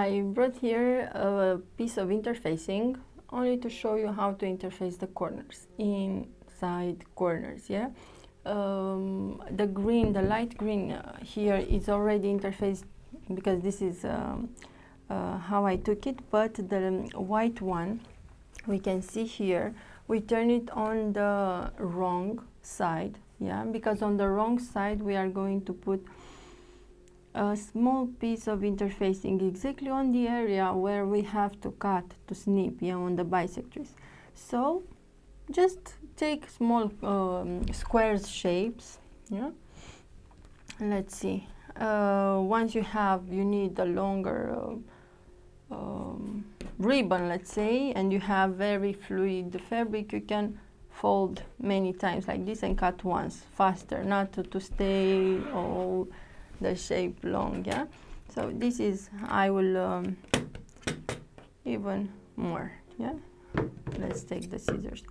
I brought here a piece of interfacing only to show you how to interface the corners, inside corners, yeah? The green, the light green here is already interfaced because this is how I took it, but the white one, we can see here, we turn it on the wrong side, yeah? Because on the wrong side we are going to put a small piece of interfacing exactly on the area where we have to cut, to snip, yeah, on the bisectors. So just take small squares shapes, yeah. Let's see. Once you need a longer ribbon, let's say, and you have very fluid fabric, you can fold many times like this and cut once faster, not to stay all the shape long, yeah. So this is, I will even more, yeah. Let's take the scissors.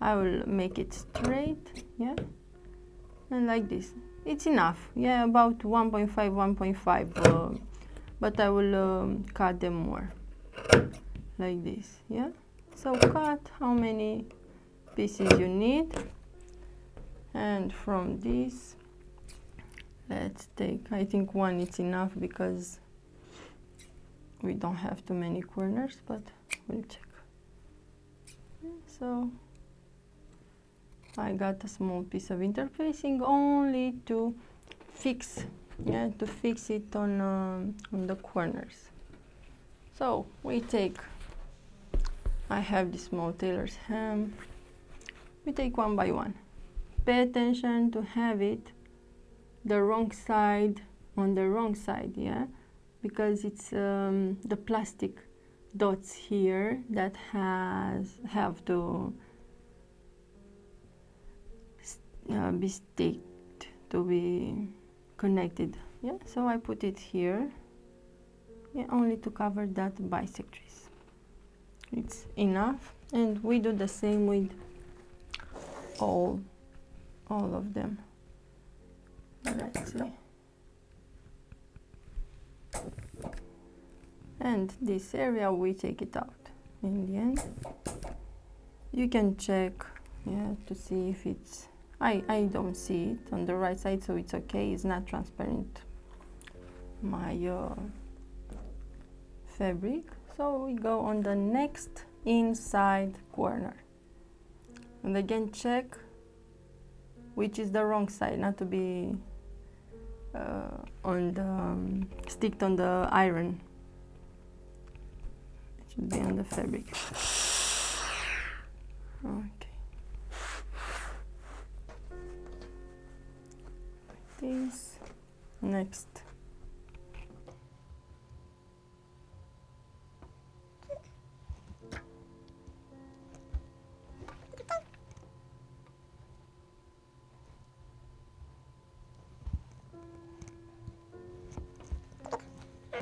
I will make it straight, yeah, and like this. It's enough, yeah, about 1.5, 1.5, but I will cut them more, like this, yeah. So cut how many pieces you need, and from this, let's take, I think one is enough because we don't have too many corners, but we'll check. So I got a small piece of interfacing only to fix, yeah, to fix it on the corners. So we take, I have this small tailor's hem. We take one by one. Pay attention to have it the wrong side on the wrong side, yeah, because it's the plastic dots here that have to be sticked, to be connected, yeah. So I put it here, yeah, only to cover that bisectors. It's enough, and we do the same with all of them. Let's see. And this area we take it out in the end. You can check, yeah, to see if it's, I don't see it on the right side, so it's okay, it's not transparent, my fabric. So we go on the next inside corner, and again check which is the wrong side, not to be on the sticked on the iron. It should be on the fabric. Okay. Like this. Next.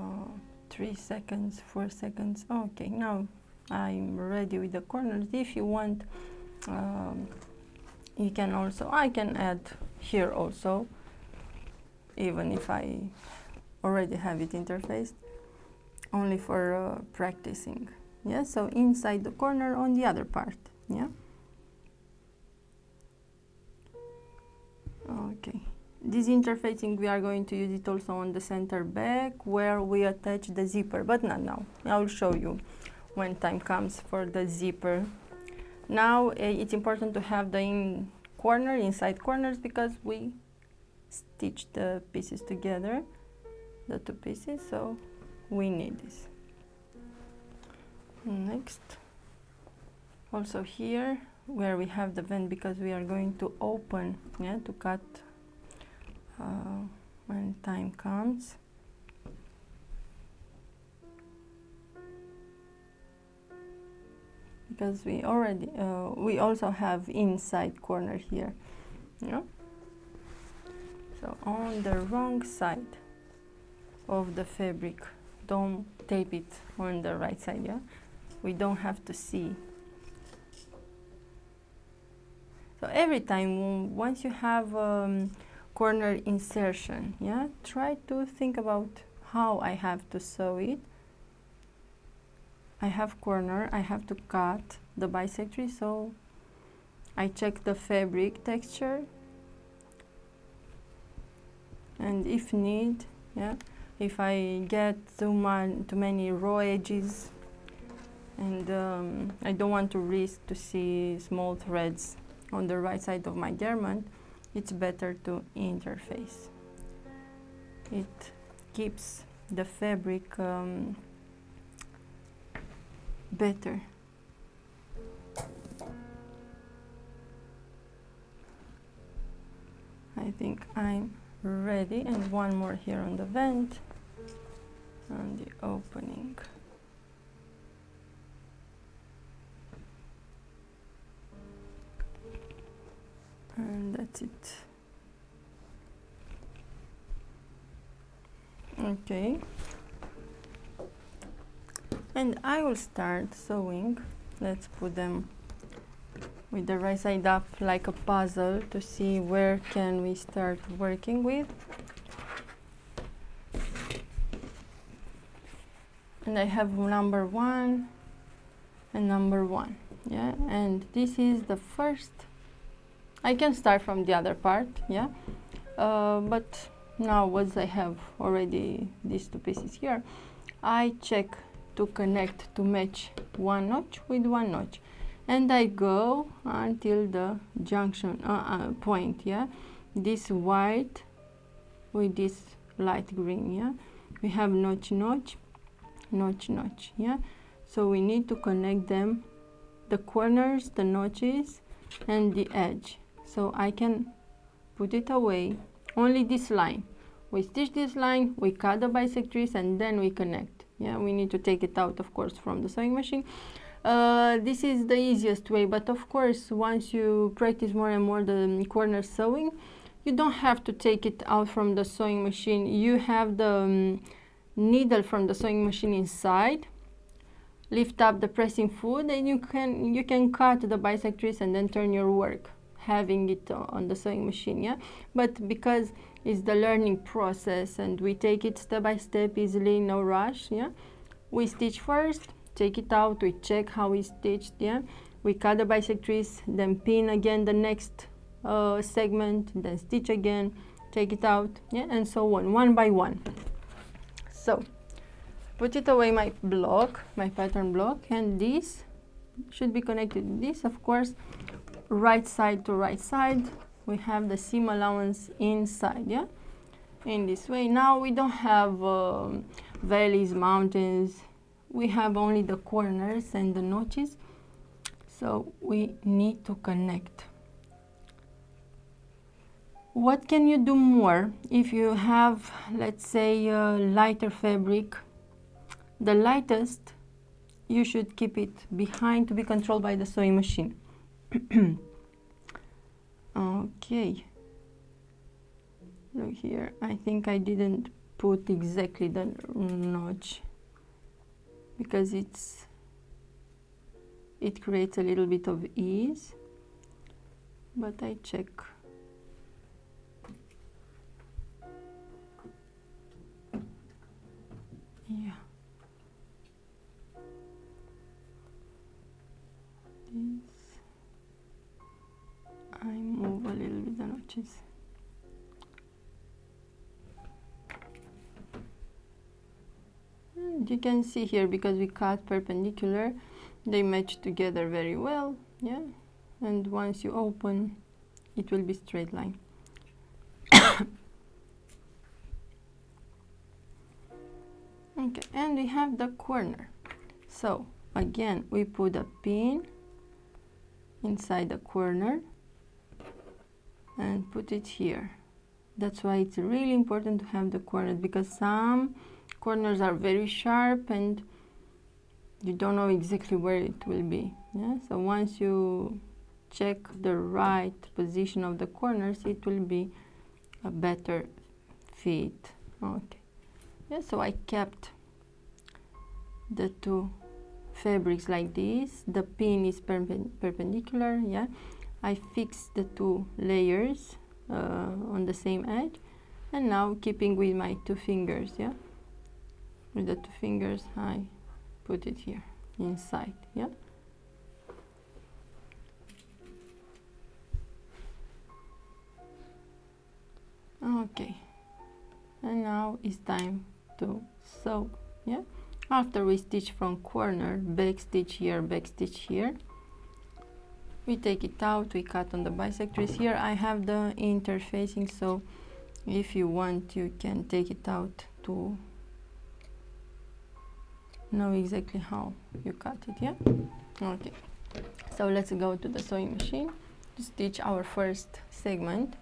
Oh, 3 seconds, 4 seconds. Okay, now I'm ready with the corners. If you want, you can also, I can add here also, even if I already have it interfaced, only for practicing. Yeah, so inside the corner on the other part, yeah. Okay, this interfacing we are going to use it also on the center back where we attach the zipper, but not now. I will show you when time comes for the zipper. Now it's important to have the inside corners, because we stitch the pieces together, the two pieces, so we need this. Next, also here where we have the vent, because we are going to open, yeah, to cut when time comes. Because we already we also have inside corner here, yeah. So on the wrong side of the fabric, don't tape it on the right side, yeah. We don't have to see. So every time, once you have corner insertion, yeah, try to think about how I have to sew it, I have corner, I have to cut the bisector, so I check the fabric texture, and if need, yeah, if I get too many raw edges, and I don't want to risk to see small threads on the right side of my garment, it's better to interface. It keeps the fabric better. I think I'm ready, and one more here on the vent and the opening. And that's it. Okay. And I will start sewing. Let's put them with the right side up like a puzzle to see where can we start working with. And I have number 1 and number 1, yeah, and this is the first. I can start from the other part, yeah, but now once I have already these 2 pieces here, I check to connect to match 1 notch with 1 notch, and I go until the junction point, yeah, this white with this light green, yeah, we have notch notch notch notch, yeah, so we need to connect them, the corners, the notches, and the edge. So I can put it away, only this line. We stitch this line, we cut the bisectrice, and then we connect. Yeah, we need to take it out, of course, from the sewing machine. This is the easiest way, but of course, once you practice more and more the corner sewing, you don't have to take it out from the sewing machine. You have the needle from the sewing machine inside. Lift up the pressing foot, and you can cut the bisectrice and then turn your work, having it on the sewing machine, yeah. But because it's the learning process and we take it step by step easily, no rush, yeah, we stitch first, take it out, we check how we stitched, yeah, we cut the bisectrice, then pin again the next segment, then stitch again, take it out, yeah, and so on, one by one. So put it away, my block, my pattern block, and this should be connected. This, of course, right side to right side, we have the seam allowance inside, yeah, in this way. Now we don't have valleys, mountains, we have only the corners and the notches, so we need to connect. What can you do more if you have, let's say, lighter fabric? The lightest, you should keep it behind to be controlled by the sewing machine. Okay, look here, I think I didn't put exactly the notch because it creates a little bit of ease, but I check. Yeah. This, I move a little bit the notches. And you can see here, because we cut perpendicular, they match together very well, yeah, and once you open, it will be straight line. Okay, and we have the corner. So again, we put a pin inside the corner and put it here. That's why it's really important to have the corner, because some corners are very sharp and you don't know exactly where it will be, yeah? So once you check the right position of the corners, it will be a better fit. Okay, yeah, so I kept the 2 fabrics like this. The pin is perpendicular, yeah. I fixed the 2 layers on the same edge, and now keeping with my 2 fingers, yeah, with the 2 fingers I put it here. inside, yeah. Okay, and now it's time to sew, yeah. After we stitch from corner, back stitch here, back stitch here, we take it out, we cut on the bisectors. Here I have the interfacing, so if you want you can take it out to know exactly how you cut it, yeah. Okay, so let's go to the sewing machine to stitch our first segment.